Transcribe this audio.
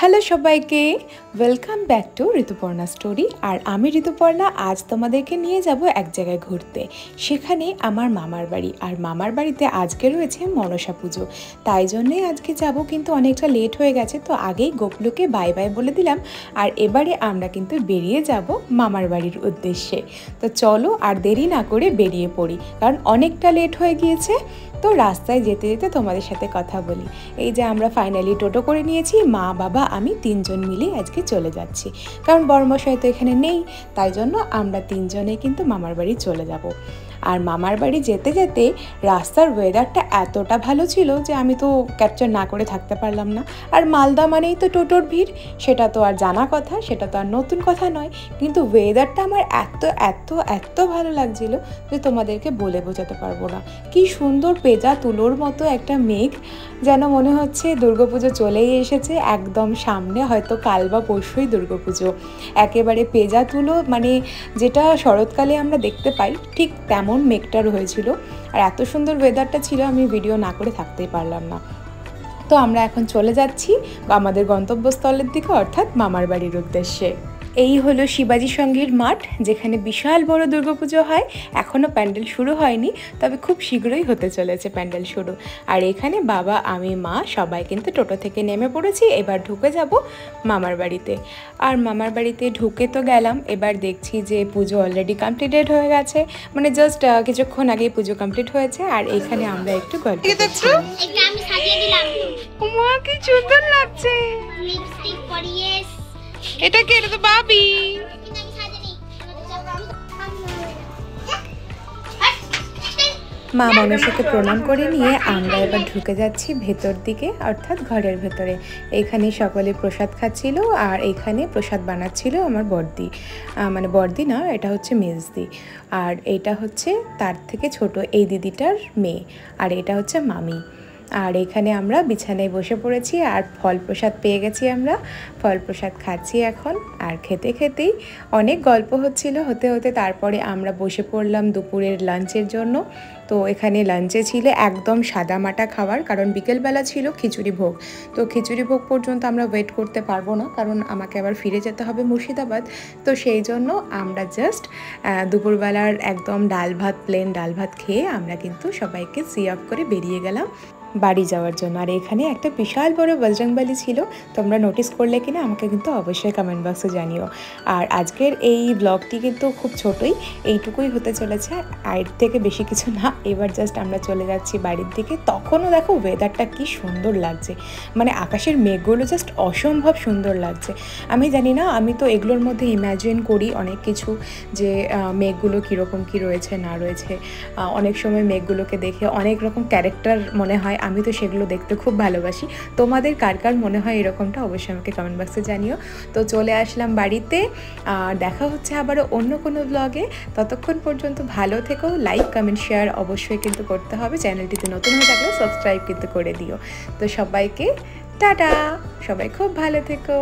Hello সবাইকে, welcome back to Rituparna story. আর আমি ঋতুপর্ণা আজ তোমাদেরকে নিয়ে যাব এক জায়গায় ঘুরতে। সেখানে আমার মামার বাড়ি, আর মামার বাড়িতে আজকে রয়েছে মনসা পুজো। তাই জন্যেই আজকে যাব, কিন্তু অনেকটা লেট হয়ে গেছে, তো আগেই গোপলুকে বাই বাই বলে দিলাম। আর এবারে আমরা কিন্তু বেরিয়ে যাব মামার বাড়ির উদ্দেশ্যে। তো চলো আর দেরি না করে বেরিয়ে পড়ি, কারণ অনেকটা লেট হয়ে গিয়েছে। তো রাস্তায় যেতে যেতে তোমাদের সাথে কথা বলি। এই যে আমরা ফাইনালি টোটো করে নিয়েছি, মা বাবা আমি তিনজন মিলে আজকে চলে যাচ্ছি, কারণ বড়মশাই তো এখানে নেই। তাই জন্য আমরা তিনজনে কিন্তু মামার বাড়ি চলে যাব। আর মামার বাড়ি যেতে যেতে রাস্তার ওয়েদারটা এতটা ভালো ছিল যে আমি তো ক্যাপচার না করে থাকতে পারলাম না। আর মালদা মানেই তো টোটোর ভিড়, সেটা তো আর জানা কথা, সেটা তো আর নতুন কথা নয়। কিন্তু ওয়েদারটা আমার এত এত এত ভালো লাগছিল যে তোমাদেরকে বলে বোঝাতে পারবো না। কি সুন্দর পেঁজা তুলোর মতো একটা মেঘ, যেন মনে হচ্ছে দুর্গাপুজো চলেই এসেছে একদম সামনে, হয়তো কাল বা পরশুই দুর্গাপুজো। একেবারে পেঁজা তুলো, মানে যেটা শরৎকালে আমরা দেখতে পাই ঠিক তেমন মেঘটা হয়েছিল। আর এত সুন্দর ওয়েদারটা ছিল, আমি ভিডিও না করে থাকতেই পারলাম না। তো আমরা এখন চলে যাচ্ছি আমাদের গন্তব্যস্থলের দিকে, অর্থাৎ মামার বাড়ির উদ্দেশ্যে। এই হলো শিবাজি সংঘের মাঠ, যেখানে বিশাল বড় দুর্গাপুজো হয়। এখনও প্যান্ডেল শুরু হয়নি, তবে খুব শীঘ্রই হতে চলেছে প্যান্ডেল শুরু। আর এখানে বাবা আমি মা সবাই কিন্তু টোটো থেকে নেমে পড়েছি। এবার ঢুকে যাব মামার বাড়িতে। আর মামার বাড়িতে ঢুকে তো গেলাম, এবার দেখছি যে পুজো অলরেডি কমপ্লিটেড হয়ে গেছে, মানে জাস্ট কিছুক্ষণ আগেই পুজো কমপ্লিট হয়েছে। আর এখানে আমরা একটু গল্প করছি। কি সুন্দর লাগছে, এটা কি? এটা তো বাবি। মা মনসাকে প্রণাম করে নিয়ে আমরা এবার ঢুকে যাচ্ছি ভেতর দিকে, অর্থাৎ ঘরের ভেতরে। এখানে সকলে প্রসাদ খাচ্ছিল, আর এখানে প্রসাদ বানাচ্ছিল আমার বড়দি, মানে বড়দি না, এটা হচ্ছে মেজদি। আর এটা হচ্ছে তার থেকে ছোট এই দিদিটার মেয়ে, আর এটা হচ্ছে মামি। আর এখানে আমরা বিছানায় বসে পড়েছি, আর ফল প্রসাদ পেয়ে গেছি, আমরা ফল প্রসাদ খাচ্ছি এখন। আর খেতে খেতেই অনেক গল্প হচ্ছিল, হতে হতে তারপরে আমরা বসে পড়লাম দুপুরের লাঞ্চের জন্য। তো এখানে লাঞ্চে ছিল একদম সাদামাটা খাবার, কারণ বিকেলবেলা ছিল খিচুড়ি ভোগ। তো খিচুড়ি ভোগ পর্যন্ত আমরা ওয়েট করতে পারবো না, কারণ আমাকে আবার ফিরে যেতে হবে মুর্শিদাবাদ। তো সেই জন্য আমরা জাস্ট দুপুরবেলার একদম ডাল ভাত, প্লেন ডাল ভাত খেয়ে আমরা কিন্তু সবাইকে সি অফ করে বেরিয়ে গেলাম বাড়ি যাওয়ার জন্য। আর এখানে একটা বিশাল বড় বজরংবলী ছিল, তোমরা নোটিস করলে কিনা আমাকে কিন্তু অবশ্যই কমেন্ট বক্সে জানিও। আর আজকের এই ব্লগটি কিন্তু খুব ছোটই, এইটুকুই হতে চলেছে, এর থেকে বেশি কিছু না। এবার জাস্ট আমরা চলে যাচ্ছি বাড়ির দিকে। তখনও দেখো ওয়েদারটা কি সুন্দর লাগছে, মানে আকাশের মেঘগুলো জাস্ট অসম্ভব সুন্দর লাগছে। আমি জানি না, আমি তো এগুলোর মধ্যে ইম্যাজিন করি অনেক কিছু, যে মেঘগুলো কীরকম কী রয়েছে না রয়েছে। অনেক সময় মেঘগুলোকে দেখে অনেক রকম ক্যারেক্টার মনে হয়, আমি তো সেগুলো দেখতে খুব ভালোবাসি। তোমাদের কার কার মনে হয় এরকমটা অবশ্যই আমাকে কমেন্ট বক্সে জানিও। তো চলে আসলাম বাড়িতে, দেখা হচ্ছে আবারও অন্য কোনো ব্লগে। ততক্ষণ পর্যন্ত ভালো থেকো, লাইক কমেন্ট শেয়ার অবশ্যই কিন্তু করতে হবে। চ্যানেলটিতে নতুন হয়ে থাকলে সাবস্ক্রাইব কিন্তু করে দিও। তো সবাইকে টাটা, সবাই খুব ভালো থেকো।